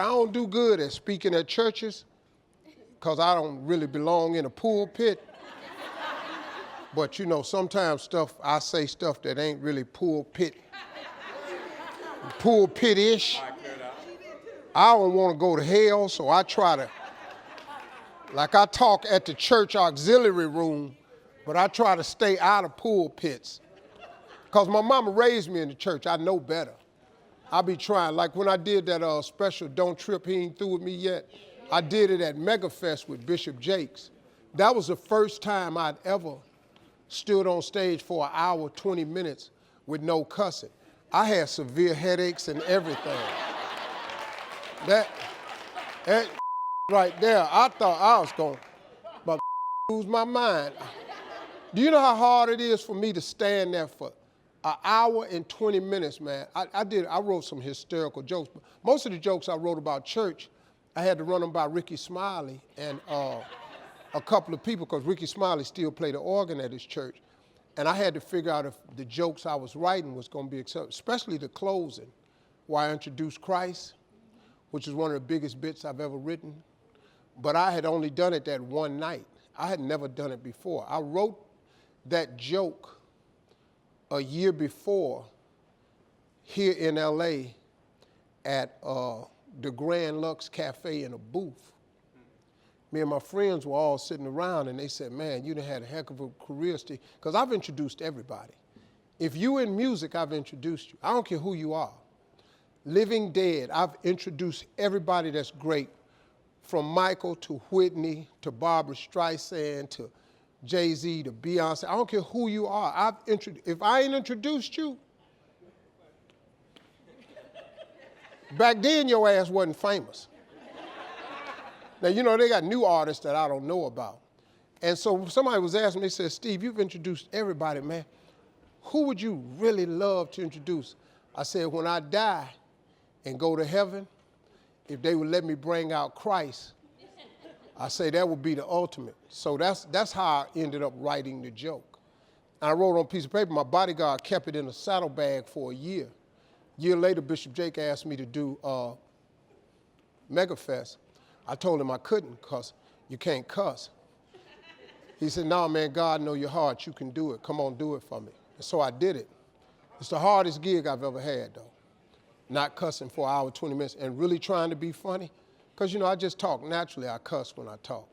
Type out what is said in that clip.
I don't do good at speaking at churches because I don't really belong in a pulpit. But you know, sometimes I say stuff that ain't really pulpit-ish. I don't want to go to hell, so I try to, like I talk at the church auxiliary room, but I try to stay out of pulpits. Because my mama raised me in the church, I know better. I be trying, like when I did that special Don't Trip, He Ain't Through With Me Yet, I did it at Megafest with Bishop Jakes. That was the first time I'd ever stood on stage for an hour, 20 minutes with no cussing. I had severe headaches and everything. That right there, I thought I was going to lose my mind. Do you know how hard it is for me to stand there for an hour and 20 minutes, man? I wrote some hysterical jokes, but most of the jokes I wrote about church, I had to run them by Ricky Smiley and a couple of people, because Ricky Smiley still played the organ at his church. And I had to figure out if the jokes I was writing was going to be accepted, especially the closing, where I introduced Christ, which is one of the biggest bits I've ever written. But I had only done it that one night. I had never done it before. I wrote that joke a year before here in LA at the Grand Lux Cafe in a booth. Me and my friends were all sitting around and they said, man, you done had a heck of a career, Steve. Because I've introduced everybody. If you in music, I've introduced you. I don't care who you are. Living dead, I've introduced everybody that's great, from Michael to Whitney to Barbra Streisand to Jay-Z to Beyonce. I don't care who you are. If I ain't introduced you, back then your ass wasn't famous. Now, you know, they got new artists that I don't know about. And so somebody was asking me, they said, Steve, you've introduced everybody, man. Who would you really love to introduce? I said, when I die and go to heaven, if they would let me bring out Christ, I say that would be the ultimate. So that's how I ended up writing the joke. And I wrote on a piece of paper. My bodyguard kept it in a saddlebag for a year. A year later, Bishop Jake asked me to do Megafest. I told him I couldn't because you can't cuss. He said, no, man, God know your heart. You can do it. Come on, do it for me. And so I did it. It's the hardest gig I've ever had, though. Not cussing for an hour, 20 minutes, and really trying to be funny. Because, you know, I just talk naturally. I cuss when I talk.